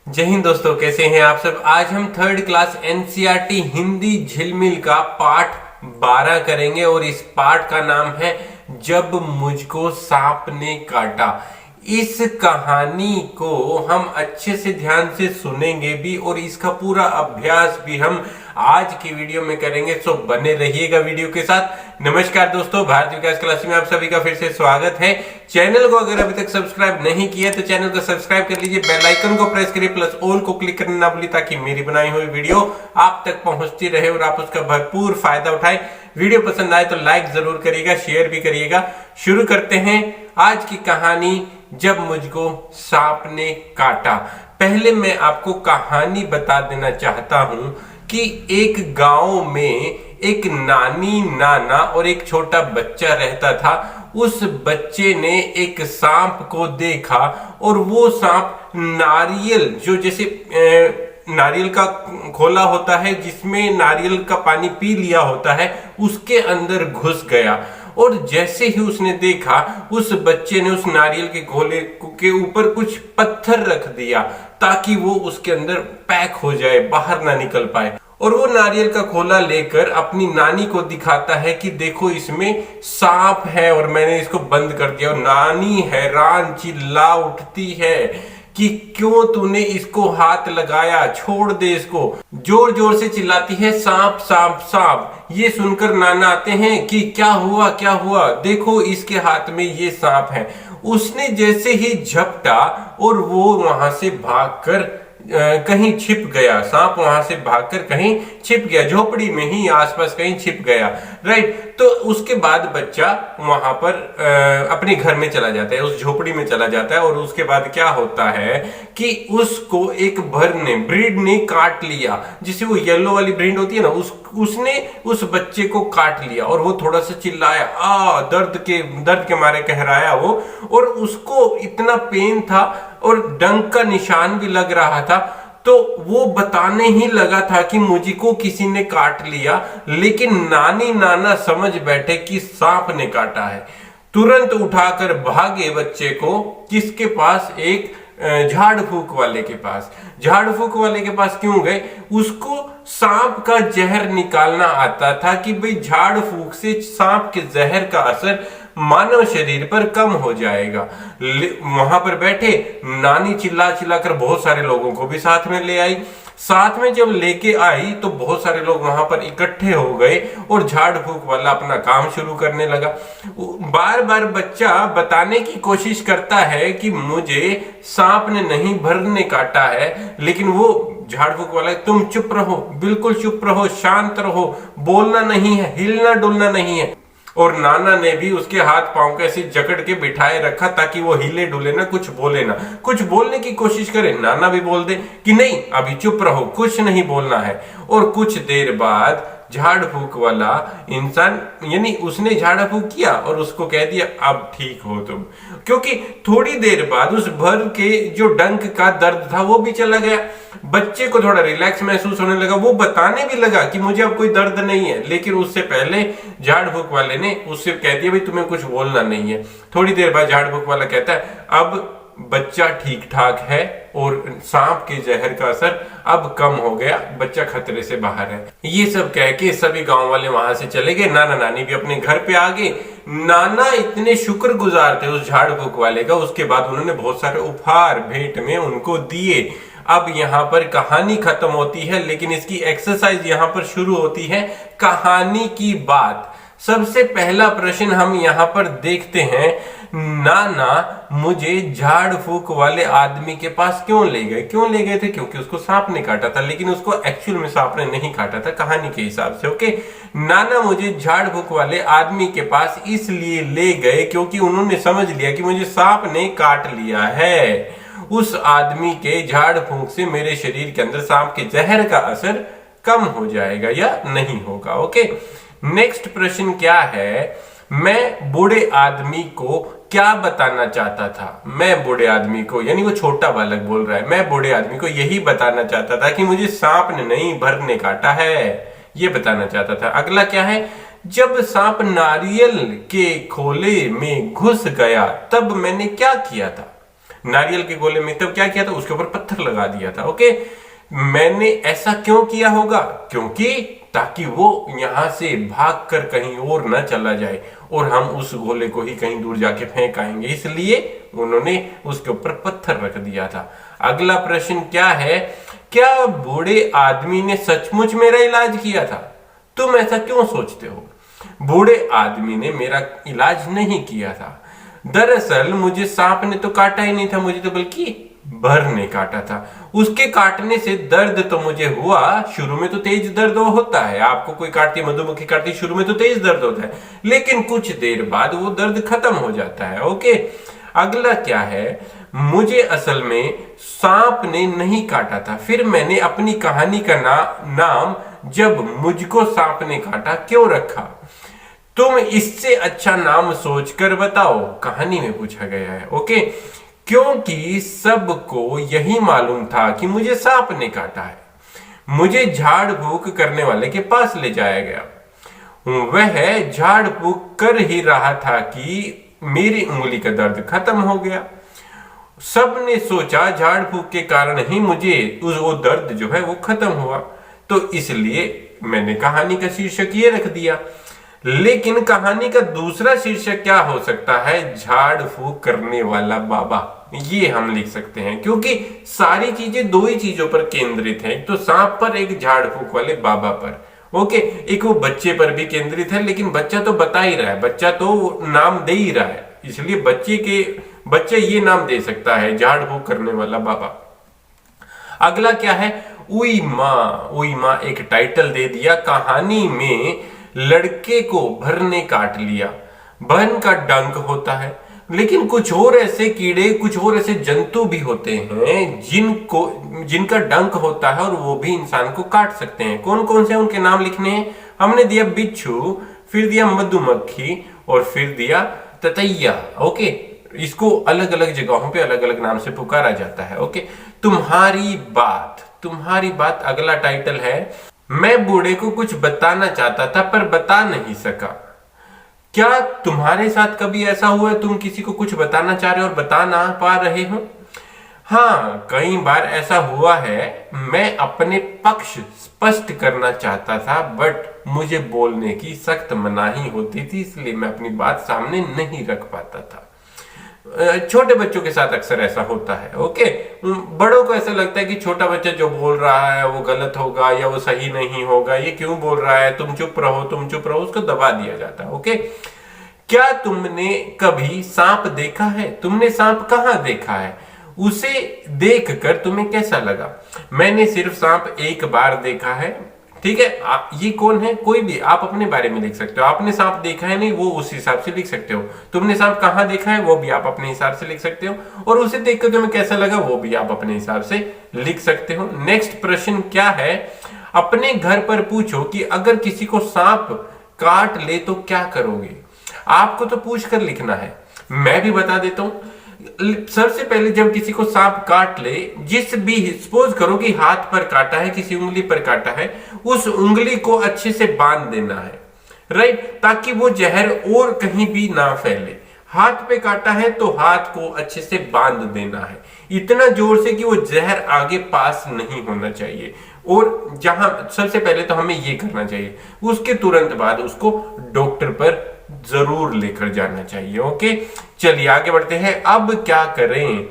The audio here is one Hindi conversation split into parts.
जय हिंद दोस्तों, कैसे हैं आप सब। आज हम थर्ड क्लास एनसीईआरटी हिंदी झिलमिल का पाठ 12 करेंगे और इस पाठ का नाम है जब मुझको सांप ने काटा। इस कहानी को हम अच्छे से ध्यान से सुनेंगे भी और इसका पूरा अभ्यास भी हम आज की वीडियो में करेंगे। सो बने रहिएगा वीडियो के साथ। नमस्कार दोस्तों, भारतीय विकास क्लास में आप सभी का फिर से स्वागत है। चैनल को अगर अभी तक सब्सक्राइब नहीं किया तो चैनल को सब्सक्राइब कर लीजिए, बेल आइकन को प्रेस करिए, प्लस ऑल को क्लिक करना ना भूलिए ताकि मेरी बनाई हुई वीडियो आप तक पहुंचती रहे और आप उसका भरपूर फायदा उठाएं। वीडियो पसंद आए तो लाइक जरूर करिएगा, शेयर भी करिएगा। शुरू करते हैं आज की कहानी, जब मुझको सांप ने काटा। पहले मैं आपको कहानी बता देना चाहता हूं कि एक गांव में एक नानी, नाना और एक छोटा बच्चा रहता था। उस बच्चे ने एक सांप को देखा और वो सांप नारियल, जो जैसे नारियल का खोला होता है जिसमें नारियल का पानी पी लिया होता है, उसके अंदर घुस गया। और जैसे ही उसने देखा, उस बच्चे ने उस नारियल के खोले के ऊपर कुछ पत्थर रख दिया ताकि वो उसके अंदर पैक हो जाए, बाहर ना निकल पाए। और वो नारियल का खोला लेकर अपनी नानी को दिखाता है कि देखो इसमें सांप है और मैंने इसको बंद कर दिया। और नानी हैरान चिल्ला उठती है कि क्यों तूने इसको हाथ लगाया, छोड़ दे इसको। जोर जोर से चिल्लाती है, सांप सांप सांप। ये सुनकर नाना आते हैं कि क्या हुआ क्या हुआ, देखो इसके हाथ में ये सांप है। उसने जैसे ही झपटा और वो वहां से भागकर कहीं छिप गया। सांप वहां से भागकर कहीं छिप गया, झोपड़ी में ही आसपास कहीं छिप गया। राइट, तो उसके बाद बच्चा वहां पर अपने घर में चला जाता है, उस झोपड़ी में चला जाता है। और उसके बाद क्या होता है कि उसको एक ब्रीड ने काट लिया, जिसे वो येलो वाली ब्रीड होती है ना, उसने उस बच्चे को काट लिया। और वो थोड़ा सा चिल्लाया, दर्द के मारे कह रहा है वो। और उसको इतना पेन था और डंक का निशान भी लग रहा था। तो वो बताने ही लगा था कि मुझको किसी ने काट लिया, लेकिन नानी नाना समझ बैठे कि सांप ने काटा है। तुरंत उठाकर भागे बच्चे को, किसके पास, एक झाड़ फूक वाले के पास। झाड़ फूक वाले के पास क्यों गए? उसको सांप का जहर निकालना आता था कि भाई झाड़ फूक से सांप के जहर का असर मानव शरीर पर कम हो जाएगा। वहां पर बैठे नानी चिल्ला चिल्ला कर बहुत सारे लोगों को भी साथ में ले आई। साथ में जब लेके आई तो बहुत सारे लोग वहां पर इकट्ठे हो गए और झाड़ फूक वाला अपना काम शुरू करने लगा। बार बार बच्चा बताने की कोशिश करता है कि मुझे सांप ने नहीं, भर ने काटा है, लेकिन वो झाड़ फूक वाला, तुम चुप रहो, बिल्कुल चुप रहो, शांत रहो, बोलना नहीं है, हिलना डुलना नहीं है। और नाना ने भी उसके हाथ पांव कैसे जकड़ के बिठाए रखा ताकि वो हिले डुले ना, कुछ बोले ना। कुछ बोलने की कोशिश करे, नाना भी बोल दे कि नहीं अभी चुप रहो, कुछ नहीं बोलना है। और कुछ देर बाद झाड़ फूक वाला इंसान, यानी उसने झाड़ फूक किया और उसको कह दिया अब ठीक हो तुम। क्योंकि थोड़ी देर बाद उस भर के जो डंक का दर्द था वो भी चला गया। बच्चे को थोड़ा रिलैक्स महसूस होने लगा। वो बताने भी लगा कि मुझे अब कोई दर्द नहीं है, लेकिन उससे पहले झाड़ फूक वाले ने उससे कह दिया भाई तुम्हें कुछ बोलना नहीं है। थोड़ी देर बाद झाड़ फूक वाला कहता है अब बच्चा ठीक ठाक है और सांप के जहर का असर अब कम हो गया, बच्चा खतरे से बाहर है। ये सब कह के सभी गांव वाले वहां से चले गए। नाना नानी भी अपने घर पे आ गए। नाना इतने शुक्रगुजार थे उस झाड़ फूक वाले का, उसके बाद उन्होंने बहुत सारे उपहार भेंट में उनको दिए। अब यहाँ पर कहानी खत्म होती है, लेकिन इसकी एक्सरसाइज यहाँ पर शुरू होती है। कहानी की बात, सबसे पहला प्रश्न हम यहाँ पर देखते हैं, नाना मुझे झाड़ फूक वाले आदमी के पास क्यों ले गए? क्यों ले गए थे? क्योंकि उसको सांप ने काटा था, लेकिन उसको एक्चुअल में सांप ने नहीं काटा था कहानी के हिसाब से। ओके, नाना मुझे झाड़ फूक वाले आदमी के पास इसलिए ले गए क्योंकि उन्होंने समझ लिया कि मुझे सांप ने काट लिया है। उस आदमी के झाड़ फूक से मेरे शरीर के अंदर सांप के जहर का असर कम हो जाएगा या नहीं होगा। ओके, नेक्स्ट प्रश्न क्या है, मैं बूढ़े आदमी को क्या बताना चाहता था? मैं बूढ़े आदमी को, यानी वो छोटा बालक बोल रहा है, मैं बूढ़े आदमी को यही बताना चाहता था कि मुझे सांप ने नहीं, भर ने काटा है, ये बताना चाहता था। अगला क्या है, जब सांप नारियल के खोले में घुस गया तब मैंने क्या किया था? नारियल के गोले में, तब क्या किया था, उसके ऊपर पत्थर लगा दिया था। ओके, मैंने ऐसा क्यों किया होगा, क्योंकि ताकि वो यहां से भागकर कहीं और न चला जाए और हम उस गोले को ही कहीं दूर जाके फेंक आएंगे, इसलिए उन्होंने उसके ऊपर पत्थर रख दिया था। अगला प्रश्न क्या है, क्या बूढ़े आदमी ने सचमुच मेरा इलाज किया था? तुम ऐसा क्यों सोचते हो? बूढ़े आदमी ने मेरा इलाज नहीं किया था। दरअसल मुझे सांप ने तो काटा ही नहीं था, मुझे तो बल्कि भर ने काटा था। उसके काटने से दर्द तो मुझे हुआ, शुरू में तो तेज दर्द होता है, आपको कोई काटती, मधुमक्खी काटती, शुरू में तो तेज दर्द होता है, लेकिन कुछ देर बाद वो दर्द खत्म हो जाता है। ओके, अगला क्या है, मुझे असल में सांप ने नहीं काटा था, फिर मैंने अपनी कहानी का नाम जब मुझको सांप ने काटा क्यों रखा? तुम इससे अच्छा नाम सोचकर बताओ, कहानी में पूछा गया है। ओके, क्योंकि सबको यही मालूम था कि मुझे सांप ने काटा है। मुझे झाड़ फूक करने वाले के पास ले जाया गया। वह झाड़ फूक कर ही रहा था कि मेरी उंगली का दर्द खत्म हो गया। सबने सोचा झाड़ फूक के कारण ही मुझे वो दर्द जो है वो खत्म हुआ, तो इसलिए मैंने कहानी का शीर्षक ये रख दिया। लेकिन कहानी का दूसरा शीर्षक क्या हो सकता है? झाड़ फूक करने वाला बाबा, ये हम लिख सकते हैं, क्योंकि सारी चीजें दो ही चीजों पर केंद्रित हैं, एक तो सांप पर, एक झाड़ फूक वाले बाबा पर। ओके, एक वो बच्चे पर भी केंद्रित है, लेकिन बच्चा तो बता ही रहा है, बच्चा तो नाम दे ही रहा है, इसलिए बच्चा ये नाम दे सकता है, झाड़ फूक करने वाला बाबा। अगला क्या है, उई माँ एक टाइटल दे दिया। कहानी में लड़के को भर ने काट लिया। बहन का डंक होता है, लेकिन कुछ और ऐसे कीड़े, कुछ और ऐसे जंतु भी होते हैं जिनका डंक होता है और वो भी इंसान को काट सकते हैं। कौन कौन से, उनके नाम लिखने हैं। हमने दिया बिच्छू, फिर दिया मधुमक्खी और फिर दिया ततैया। ओके, इसको अलग अलग जगहों पे अलग अलग नाम से पुकारा जाता है। ओके, तुम्हारी बात अगला टाइटल है। मैं बूढ़े को कुछ बताना चाहता था पर बता नहीं सका। क्या तुम्हारे साथ कभी ऐसा हुआ है, तुम किसी को कुछ बताना चाह रहे हो और बता ना पा रहे हो? हाँ, कई बार ऐसा हुआ है। मैं अपने पक्ष स्पष्ट करना चाहता था, बट मुझे बोलने की सख्त मनाही होती थी, इसलिए मैं अपनी बात सामने नहीं रख पाता था। छोटे बच्चों के साथ अक्सर ऐसा होता है। ओके, बड़ों को ऐसा लगता है कि छोटा बच्चा जो बोल रहा है वो गलत होगा या वो सही नहीं होगा, ये क्यों बोल रहा है, तुम चुप रहो, उसको दबा दिया जाता है। ओके, क्या तुमने कभी सांप देखा है? तुमने सांप कहाँ देखा है? उसे देखकर तुम्हें कैसा लगा? मैंने सिर्फ सांप एक बार देखा है। ठीक है, ये कौन है? कोई भी, आप अपने बारे में लिख सकते हो। आपने सांप देखा है नहीं, वो उस हिसाब से लिख सकते हो। तुमने सांप कहाँ देखा है, वो भी आप अपने हिसाब से लिख सकते हो। और उसे देखकर तुम्हें कैसा लगा, वो भी आप अपने हिसाब से लिख सकते हो। नेक्स्ट प्रश्न क्या है, अपने घर पर पूछो कि अगर किसी को सांप काट ले तो क्या करोगे? आपको तो पूछ कर लिखना है, मैं भी बता देता हूं। सबसे पहले जब किसी को सांप काट ले, जिस भी, सपोज करो कि हाथ पर काटा है, किसी उंगली पर काटा है, उस उंगली को अच्छे से बांध देना है, राइट, ताकि वो जहर और कहीं भी ना फैले। हाथ पे काटा है तो हाथ को अच्छे से बांध देना है, इतना जोर से कि वो जहर आगे पास नहीं होना चाहिए। और जहां सबसे पहले तो हमें ये करना चाहिए, उसके तुरंत बाद उसको डॉक्टर पर जरूर लेकर जाना चाहिए। ओके, चलिए आगे बढ़ते हैं। अब क्या करें?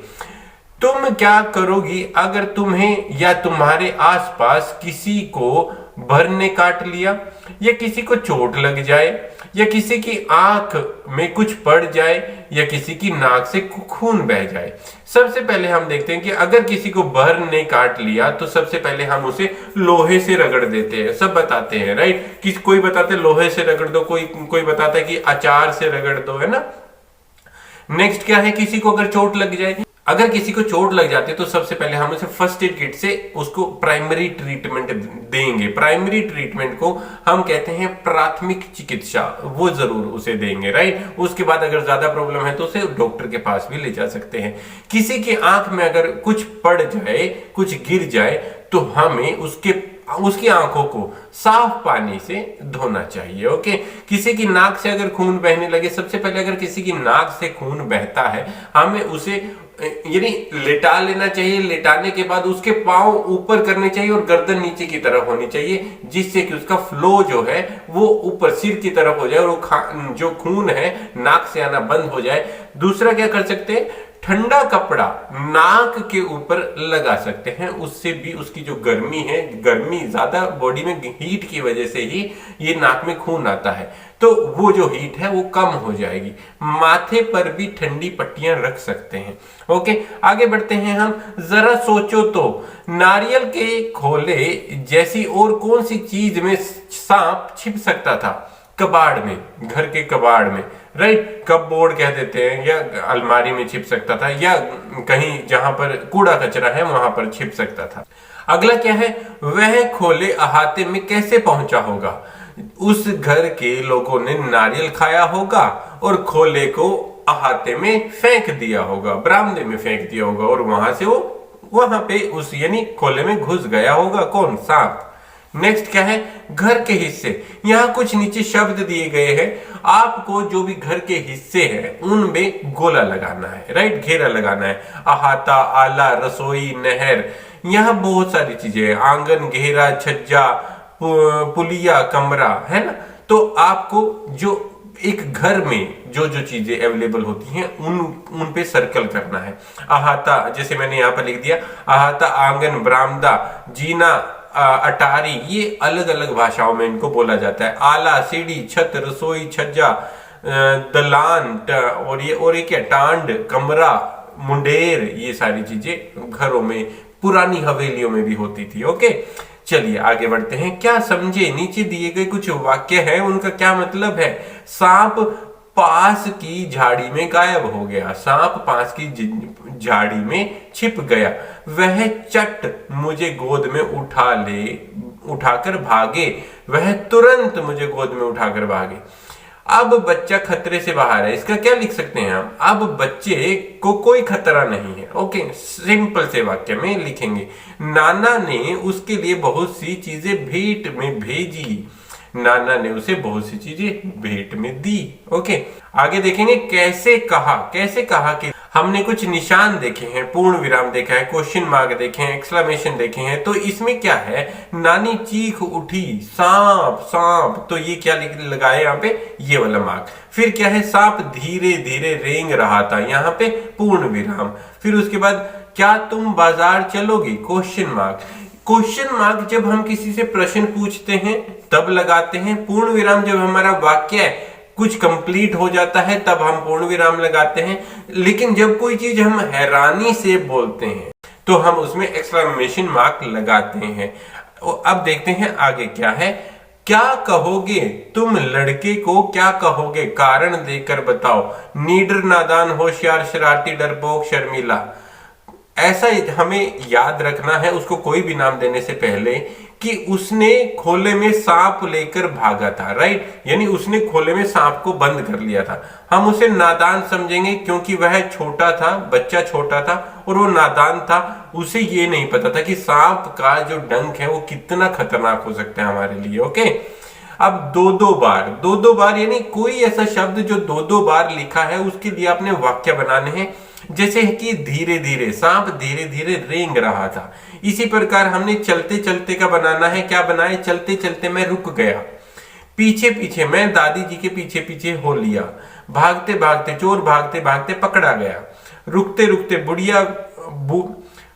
तुम क्या करोगी अगर तुम्हें या तुम्हारे आसपास किसी को भर ने काट लिया, या किसी को चोट लग जाए, या किसी की आंख में कुछ पड़ जाए, या किसी की नाक से खून बह जाए? सबसे पहले हम देखते हैं कि अगर किसी को भर ने काट लिया तो सबसे पहले हम उसे लोहे से रगड़ देते हैं। सब बताते हैं, राइट, कि कोई बताते हैं लोहे से रगड़ दो, कोई बताता है कि अचार से रगड़ दो, है ना। नेक्स्ट क्या है, किसी को अगर चोट लग जाए, अगर किसी को चोट लग जाती है तो सबसे पहले हम उसे फर्स्ट एड किट से उसको प्राइमरी ट्रीटमेंट देंगे। प्राइमरी ट्रीटमेंट को हम कहते हैं प्राथमिक चिकित्सा, वो जरूर उसे देंगे, राइट। उसके बाद अगर ज्यादा प्रॉब्लम है तो उसे डॉक्टर के पास भी ले जा सकते हैं। किसी की आंख में अगर कुछ पड़ जाए, कुछ गिर जाए, तो हमें उसकी आंखों को साफ पानी से धोना चाहिए। ओके, किसी की नाक से अगर खून बहने लगे, सबसे पहले अगर किसी की नाक से खून बहता है, हमें उसे यानी लेटा लेना चाहिए। लेटाने के बाद उसके पांव ऊपर करने चाहिए और गर्दन नीचे की तरफ होनी चाहिए, जिससे कि उसका फ्लो जो है वो ऊपर सिर की तरफ हो जाए और वो जो खून है नाक से आना बंद हो जाए। दूसरा क्या कर सकते हैं, ठंडा कपड़ा नाक के ऊपर लगा सकते हैं, उससे भी उसकी जो गर्मी है, गर्मी ज्यादा बॉडी में हीट की वजह से ही ये नाक में खून आता है, तो वो जो हीट है वो कम हो जाएगी। माथे पर भी ठंडी पट्टियां रख सकते हैं। ओके, आगे बढ़ते हैं हम। जरा सोचो तो, नारियल के खोले जैसी और कौन सी चीज में सांप छिप सकता था? कबाड़ में, घर के कबाड़ में, राइट, कपबोर्ड कह देते हैं, या अलमारी में छिप सकता था, या कहीं जहां पर कूड़ा कचरा है वहां पर छिप सकता था। अगला क्या है, वह खोले अहाते में कैसे पहुंचा होगा? उस घर के लोगों ने नारियल खाया होगा और खोले को अहाते में फेंक दिया होगा, बरामदे में फेंक दिया होगा, और वहां से वो वहां पे उस यानी खोले में घुस गया होगा। कौन? सांप। नेक्स्ट क्या है, घर के हिस्से। यहाँ कुछ नीचे शब्द दिए गए हैं, आपको जो भी घर के हिस्से हैं उनमें गोला लगाना है, राइट, घेरा लगाना है। अहाता, आला, रसोई, नहर, यहाँ बहुत सारी चीजें हैं, आंगन, घेरा, छज्जा, पुलिया, कमरा, है ना। तो आपको जो एक घर में जो जो चीजें अवेलेबल होती हैं उन पे सर्कल करना है। अहाता, जैसे मैंने यहाँ पर लिख दिया, अहाता आंगन, बरामदा, जीना, अटारी, ये अलग अलग भाषाओं में इनको बोला जाता है। आला, सीढ़ी, छत, रसोई, छज्जा, दलान, और ये क्या, टांड, कमरा, मुंडेर, ये सारी चीजें घरों में, पुरानी हवेलियों में भी होती थी। ओके, चलिए आगे बढ़ते हैं। क्या समझे, नीचे दिए गए कुछ वाक्य हैं, उनका क्या मतलब है? सांप पास की झाड़ी में गायब हो गया। सांप पास की झाड़ी में छिप गया। वह चट मुझे गोद में उठाकर भागे। वह तुरंत मुझे गोद में उठाकर भागे। अब बच्चा खतरे से बाहर है, इसका क्या लिख सकते हैं हम? अब बच्चे को कोई खतरा नहीं है। ओके, सिंपल से वाक्य में लिखेंगे, नाना ने उसके लिए बहुत सी चीजें भेंट में भेजी। नाना ने उसे बहुत सी चीजें भेंट में दी। ओके, आगे देखेंगे कैसे कहा। कैसे कहा कि हमने कुछ निशान देखे हैं, पूर्ण विराम देखा है, क्वेश्चन मार्क देखे हैं, एक्सक्लेमेशन देखे हैं। तो इसमें क्या है, नानी चीख उठी, सांप सांप, तो ये क्या लगाए यहाँ पे, ये वाला मार्क। फिर क्या है, सांप धीरे धीरे रेंग रहा था, यहाँ पे पूर्ण विराम। फिर उसके बाद, क्या तुम बाजार चलोगी, क्वेश्चन मार्क। क्वेश्चन मार्क जब हम किसी से प्रश्न पूछते हैं तब लगाते हैं। पूर्ण विराम जब हमारा वाक्य कुछ कंप्लीट हो जाता है तब हम पूर्ण विराम लगाते हैं। लेकिन जब कोई चीज हम हैरानी से बोलते हैं तो हम उसमें एक्सक्लेमेशन मार्क लगाते हैं। अब देखते हैं आगे क्या है। क्या कहोगे, तुम लड़के को क्या कहोगे, कारण देकर बताओ। नीडर, नादान, होशियार, शरारती, डरपोक, शर्मीला। ऐसा हमें याद रखना है उसको कोई भी नाम देने से पहले कि उसने खोले में सांप लेकर भागा था, राइट, यानी उसने खोले में सांप को बंद कर लिया था। हम उसे नादान समझेंगे क्योंकि वह छोटा था, बच्चा छोटा था और वो नादान था। उसे ये नहीं पता था कि सांप का जो डंक है वो कितना खतरनाक हो सकता है हमारे लिए। ओके, अब दो बार यानी कोई ऐसा शब्द जो दो बार लिखा है उसके लिए आपने वाक्य बनाने हैं। जैसे कि धीरे धीरे, सांप धीरे धीरे रेंग रहा था। इसी प्रकार हमने चलते चलते का बनाना है। क्या बनाए, चलते चलते मैं रुक गया। पीछे पीछे, मैं दादी जी के पीछे पीछे हो लिया। भागते भागते, चोर भागते भागते पकड़ा गया। रुकते रुकते,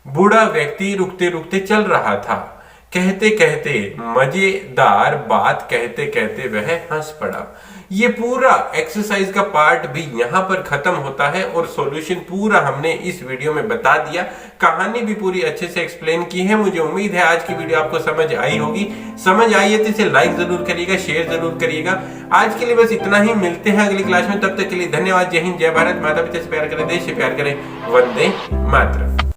बूढ़ा व्यक्ति रुकते रुकते चल रहा था। कहते कहते, मजेदार बात कहते कहते वह हंस पड़ा। ये पूरा एक्सरसाइज का पार्ट भी यहाँ पर खत्म होता है और सॉल्यूशन पूरा हमने इस वीडियो में बता दिया। कहानी भी पूरी अच्छे से एक्सप्लेन की है। मुझे उम्मीद है आज की वीडियो आपको समझ आई होगी। समझ आई है तो इसे लाइक जरूर करिएगा, शेयर जरूर करिएगा। आज के लिए बस इतना ही, मिलते हैं अगली क्लास में। तब तक के लिए धन्यवाद। जय हिंद, जय भारत। माता पिता से प्यार करें, देश से प्यार करें। वंदे मातरम।